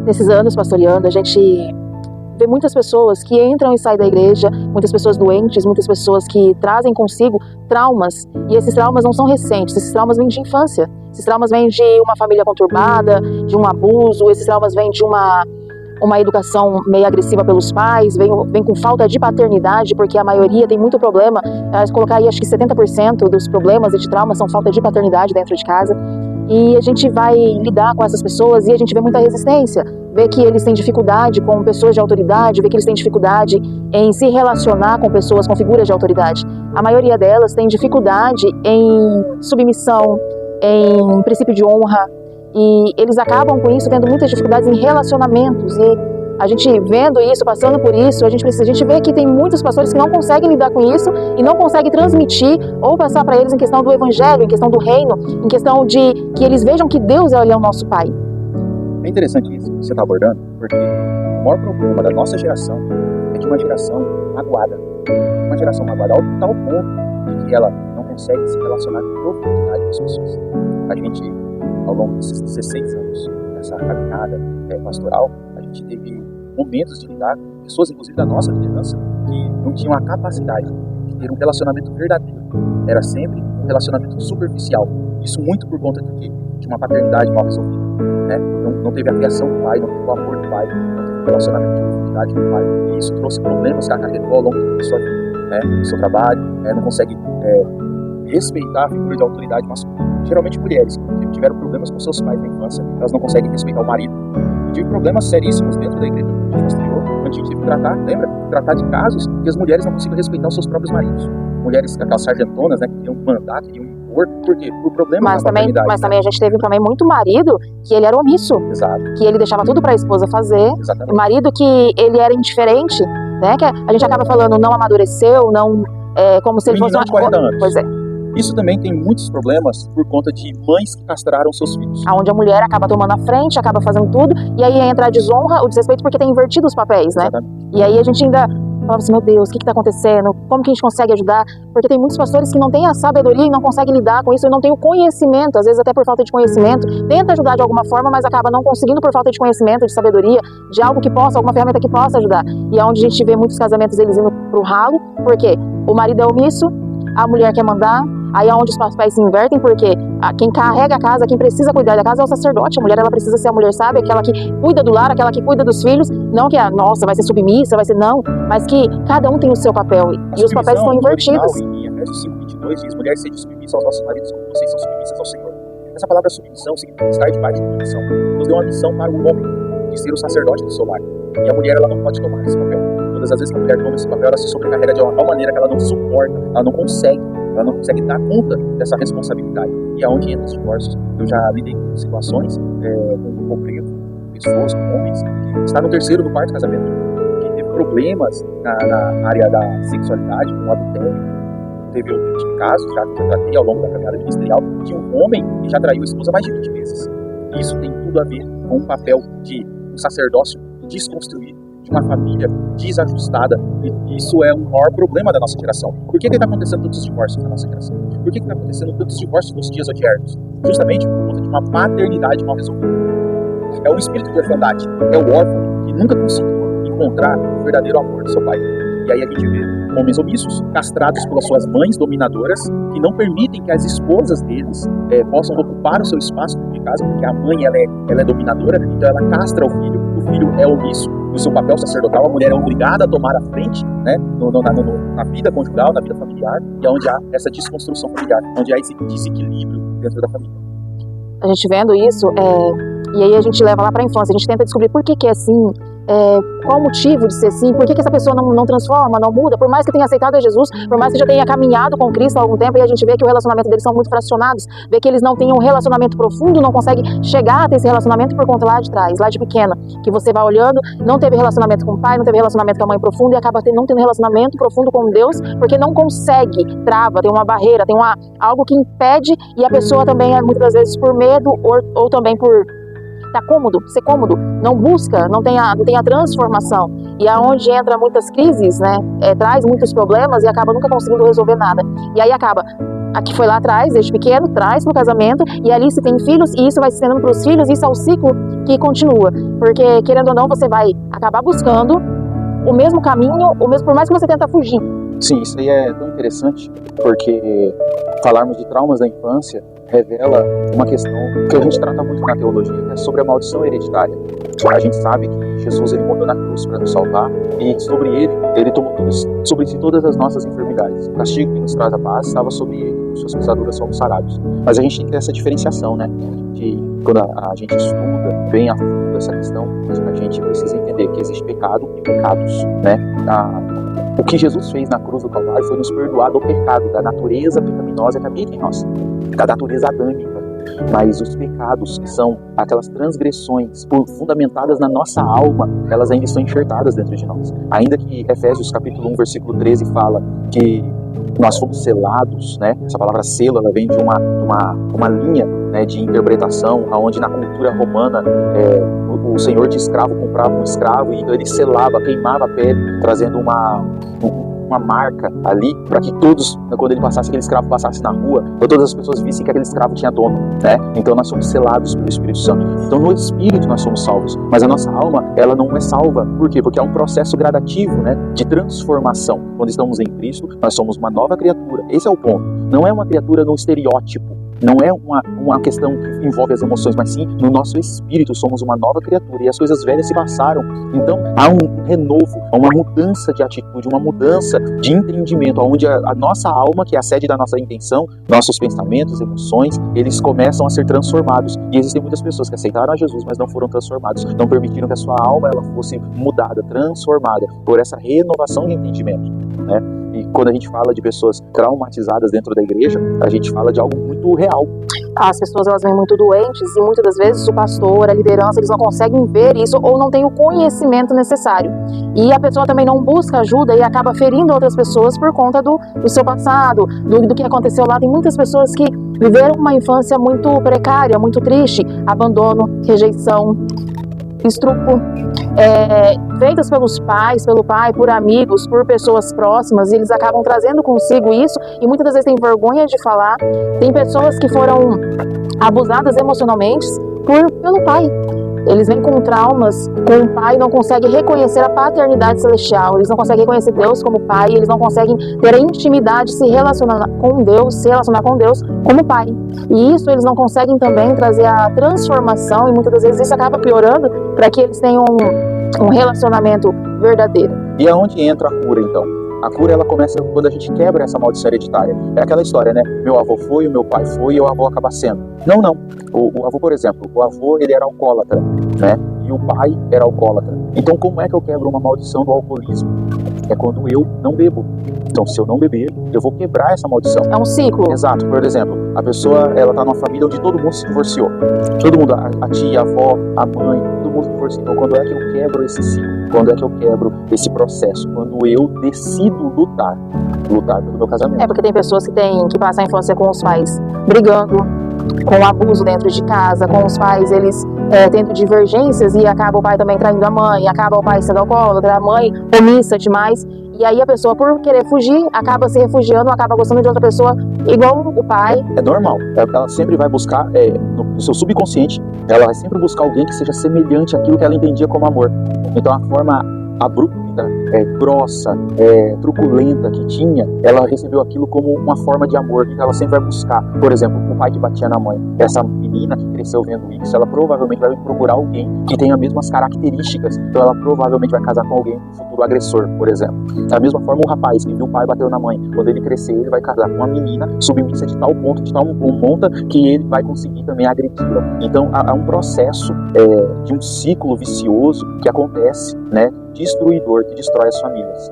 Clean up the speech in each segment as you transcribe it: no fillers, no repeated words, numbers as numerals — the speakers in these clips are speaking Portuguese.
nesses anos pastoreando, a gente vê muitas pessoas que entram e saem da igreja, muitas pessoas doentes, muitas pessoas que trazem consigo traumas, e esses traumas não são recentes, esses traumas vêm de infância, esses traumas vêm de uma família conturbada, de um abuso, esses traumas vêm de uma educação meio agressiva pelos pais, vem com falta de paternidade, porque a maioria tem muito problema, colocar aí acho que 70% dos problemas e de traumas são falta de paternidade dentro de casa. E a gente vai lidar com essas pessoas e a gente vê muita resistência, vê que eles têm dificuldade com pessoas de autoridade, vê que eles têm dificuldade em se relacionar com pessoas com figuras de autoridade. A maioria delas tem dificuldade em submissão, em princípio de honra, e eles acabam com isso tendo muitas dificuldades em relacionamentos. E a gente vendo isso, passando por isso, a gente vê que tem muitos pastores que não conseguem lidar com isso e não conseguem transmitir ou passar para eles em questão do evangelho, em questão do reino, em questão de que eles vejam que Deus é o nosso Pai. É interessante isso que você está abordando, porque o maior problema da nossa geração é de uma geração magoada. Uma geração magoada ao tal ponto de que ela não consegue se relacionar com profundidade com as pessoas. A gente, ao longo desses 16 anos, nessa caminhada pastoral, a gente teve momentos de lidar com pessoas, inclusive da nossa liderança, que não tinham a capacidade de ter um relacionamento verdadeiro. Era sempre um relacionamento superficial. Isso muito por conta de quê? De uma paternidade mal resolvida. Né? Não teve a criação do pai, não teve o amor do pai, não teve o relacionamento de profundidade do pai. E isso trouxe problemas que acarretou ao longo da sua vida, né? Do seu trabalho, não consegue respeitar a figura de autoridade masculina. Geralmente mulheres que tiveram problemas com seus pais na infância, elas não conseguem respeitar o marido. Eu tive problemas seríssimos dentro da igreja que a gente pastoreou, onde a gente teve que tratar de casos que as mulheres não conseguiam respeitar os seus próprios maridos. Mulheres, aquelas sargentonas, né, que queriam mandar, queriam impor, por quê? Por problemas da paternidade. Mas também a gente teve também muito marido que ele era omisso. Exato. Que ele deixava tudo para a esposa fazer. Exatamente. O marido que ele era indiferente, né, que a gente acaba falando não amadureceu, não como se ele fosse de 40 anos. Pois é. Isso também tem muitos problemas por conta de mães que castraram seus filhos. Onde a mulher acaba tomando a frente, acaba fazendo tudo, e aí entra a desonra, o desrespeito, porque tem invertido os papéis, né? Exatamente. E aí a gente ainda fala assim, meu Deus, o que está acontecendo? Como que a gente consegue ajudar? Porque tem muitos pastores que não têm a sabedoria e não conseguem lidar com isso, e não têm o conhecimento, às vezes até por falta de conhecimento, tenta ajudar de alguma forma, mas acaba não conseguindo por falta de conhecimento, de sabedoria, de algo que possa, alguma ferramenta que possa ajudar. E é onde a gente vê muitos casamentos eles indo pro ralo, porque o marido é omisso, a mulher quer mandar, aí é onde os papéis se invertem, porque quem carrega a casa, quem precisa cuidar da casa é o sacerdote. A mulher, ela precisa ser a mulher sábia, aquela que cuida do lar, aquela que cuida dos filhos. Não que nossa, vai ser submissa, vai ser não, mas que cada um tem o seu papel. E os papéis estão invertidos. Em Efésios 5:22 diz, mulheres, sejam submissas aos nossos maridos como vocês são submissas ao Senhor. Essa palavra submissão significa estar debaixo de uma missão. Deus deu uma missão para o homem, de ser o sacerdote do seu lar. E a mulher, ela não pode tomar esse papel. Todas as vezes que a mulher toma esse papel, ela se sobrecarrega de uma tal maneira que ela não suporta, ela não consegue dar conta dessa responsabilidade. E é onde entra os divórcios. Eu já lidei com situações com obreiros, pessoas, com homens, que está no terceiro, no quarto casamento, que teve problemas na área da sexualidade, com o adultério. Teve outros casos, já que eu tratei ao longo da caminhada ministerial, de um homem que já traiu a esposa mais de 20 vezes. Isso tem tudo a ver com o papel de um sacerdócio desconstruído, de uma família desajustada, e isso é o maior problema da nossa geração. Por que está acontecendo tantos divórcios na nossa geração? Por que está acontecendo tantos divórcios nos dias odiernos? Justamente por conta de uma paternidade mal resolvida. É o espírito de orfandade, é o órfão que nunca conseguiu encontrar o verdadeiro amor do seu pai. E aí a gente vê homens omissos, castrados pelas suas mães dominadoras, que não permitem que as esposas deles possam ocupar o seu espaço de casa, porque a mãe ela é dominadora, então ela castra o filho é omisso no seu papel sacerdotal, a mulher é obrigada a tomar a frente, né, na vida conjugal, na vida familiar, e é onde há essa desconstrução familiar, onde há esse desequilíbrio dentro da família. A gente vendo isso, e aí a gente leva lá para a infância, a gente tenta descobrir por que é assim, qual o motivo de ser assim, por que essa pessoa não transforma, não muda, por mais que tenha aceitado a Jesus, por mais que já tenha caminhado com Cristo há algum tempo, e a gente vê que o relacionamento deles são muito fracionados, vê que eles não têm um relacionamento profundo, não conseguem chegar a ter esse relacionamento por conta lá de trás, lá de pequena, que você vai olhando, não teve relacionamento com o pai, não teve relacionamento com a mãe profundo, e acaba não tendo relacionamento profundo com Deus, porque não consegue, trava, tem uma barreira, tem algo que impede, e a pessoa também, muitas vezes por medo, ou também por ser cômodo, não busca, não tem a transformação, e aonde entra muitas crises, né, traz muitos problemas e acaba nunca conseguindo resolver nada, e aí acaba a que foi lá atrás, desde pequeno, traz para o casamento, e ali se tem filhos, e isso vai se estendendo para os filhos, e isso é um ciclo que continua. Porque, querendo ou não, você vai acabar buscando o mesmo caminho, o mesmo, por mais que você tenta fugir. Sim, isso aí é tão interessante, porque falarmos de traumas da infância revela uma questão que a gente trata muito na teologia, que é sobre a maldição hereditária. A gente sabe que Jesus ele morreu na cruz para nos salvar, e sobre ele tomou sobre si todas as nossas enfermidades. O castigo que nos traz a paz estava sobre ele, por suas pisaduras somos sarados. Mas a gente tem que ter essa diferenciação, né? De quando a gente estuda bem a fundo essa questão, a gente precisa entender que existe pecado e pecados, né? O que Jesus fez na cruz do Calvário foi nos perdoar do pecado, da natureza pecaminosa que habita em nós, da natureza adâmica. Mas os pecados, que são aquelas transgressões fundamentadas na nossa alma, elas ainda estão enxertadas dentro de nós. Ainda que Efésios capítulo 1, versículo 13 fala que nós fomos selados, né? Essa palavra selo, ela vem de uma linha, né, de interpretação, onde na cultura romana o senhor de escravo comprava um escravo e ele selava, queimava a pele, trazendo uma marca ali, para que todos, quando ele passasse, aquele escravo passasse na rua, todas as pessoas vissem que aquele escravo tinha dono, né? Então nós somos selados pelo Espírito Santo. Então no Espírito nós somos salvos, mas a nossa alma, ela não é salva. Por quê? Porque é um processo gradativo, né, de transformação. Quando estamos em Cristo, nós somos uma nova criatura. Esse é o ponto. Não é uma criatura no estereótipo, não é uma questão que envolve as emoções, mas sim no nosso espírito somos uma nova criatura e as coisas velhas se passaram. Então há um renovo, uma mudança de atitude, uma mudança de entendimento, onde a nossa alma, que é a sede da nossa intenção, nossos pensamentos, emoções, eles começam a ser transformados. E existem muitas pessoas que aceitaram a Jesus, mas não foram transformados, não permitiram que a sua alma ela fosse mudada, transformada por essa renovação de entendimento, né? E quando a gente fala de pessoas traumatizadas dentro da igreja, a gente fala de algo muito real. As pessoas elas vêm muito doentes e muitas das vezes o pastor, a liderança, eles não conseguem ver isso ou não têm o conhecimento necessário. E a pessoa também não busca ajuda e acaba ferindo outras pessoas por conta do seu passado, do que aconteceu lá. Tem muitas pessoas que viveram uma infância muito precária, muito triste, abandono, rejeição, estrupo, feitas pelos pais, pelo pai, por amigos, por pessoas próximas, e eles acabam trazendo consigo isso, e muitas das vezes têm vergonha de falar. Tem pessoas que foram abusadas emocionalmente pelo pai. Eles vêm com traumas, com o pai, não conseguem reconhecer a paternidade celestial, eles não conseguem reconhecer Deus como pai, eles não conseguem ter a intimidade, se relacionar com Deus como pai. E isso eles não conseguem também trazer a transformação, e muitas das vezes isso acaba piorando para que eles tenham um relacionamento verdadeiro. E aonde entra a cura, então? A cura, ela começa quando a gente quebra essa maldição hereditária. É aquela história, né? Meu avô foi, o meu pai foi, e o avô acaba sendo. Não. O avô, por exemplo, o avô, ele era alcoólatra, né? E o pai era alcoólatra. Então, como é que eu quebro uma maldição do alcoolismo? É quando eu não bebo. Então, se eu não beber, eu vou quebrar essa maldição. É um ciclo. Exato. Por exemplo, a pessoa, ela tá numa família onde todo mundo se divorciou. Todo mundo, a tia, a avó, a mãe, todo mundo se divorciou. Então, quando é que eu quebro esse ciclo? Quando é que eu quebro esse processo? Quando eu decido lutar pelo meu casamento. Porque tem pessoas que passam a infância com os pais brigando, com abuso dentro de casa, com os pais, eles tendo divergências, e acaba o pai também traindo a mãe, acaba o pai sendo alcoólatra, a mãe omissa demais, e aí a pessoa, por querer fugir, acaba se refugiando, acaba gostando de outra pessoa igual o pai. É normal, ela sempre vai buscar, no seu subconsciente, ela vai sempre buscar alguém que seja semelhante àquilo que ela entendia como amor. Então a forma abrupta, grossa, truculenta que tinha, ela recebeu aquilo como uma forma de amor, que ela sempre vai buscar. Por exemplo, o pai que batia na mãe. Essa menina que cresceu vendo isso, ela provavelmente vai procurar alguém que tenha as mesmas características, então ela provavelmente vai casar com alguém, um futuro agressor, por exemplo. Da mesma forma, o rapaz que viu o pai bateu na mãe, quando ele crescer, ele vai casar com uma menina submissa de tal ponto, de tal monta, que ele vai conseguir também agredi-la. Então, há um processo de um ciclo vicioso que acontece, né, destruidor, que destrói as famílias.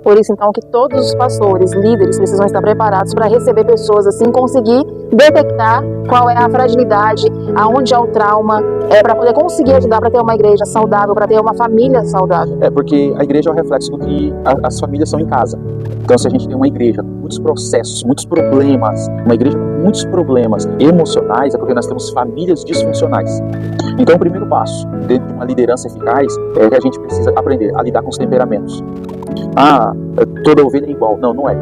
Por isso, então, que todos os pastores, líderes, precisam estar preparados para receber pessoas assim, conseguir detectar qual é a fragilidade, aonde há o trauma, para poder conseguir ajudar para ter uma igreja saudável, para ter uma família saudável. Porque a igreja é o reflexo do que as famílias são em casa. Então, se a gente tem uma igreja com muitos processos, muitos problemas, uma igreja com muitos problemas emocionais, é porque nós temos famílias disfuncionais. Então, o primeiro passo dentro de uma liderança eficaz é que a gente precisa aprender a lidar com os temperamentos. Toda ovelha é igual. Não é.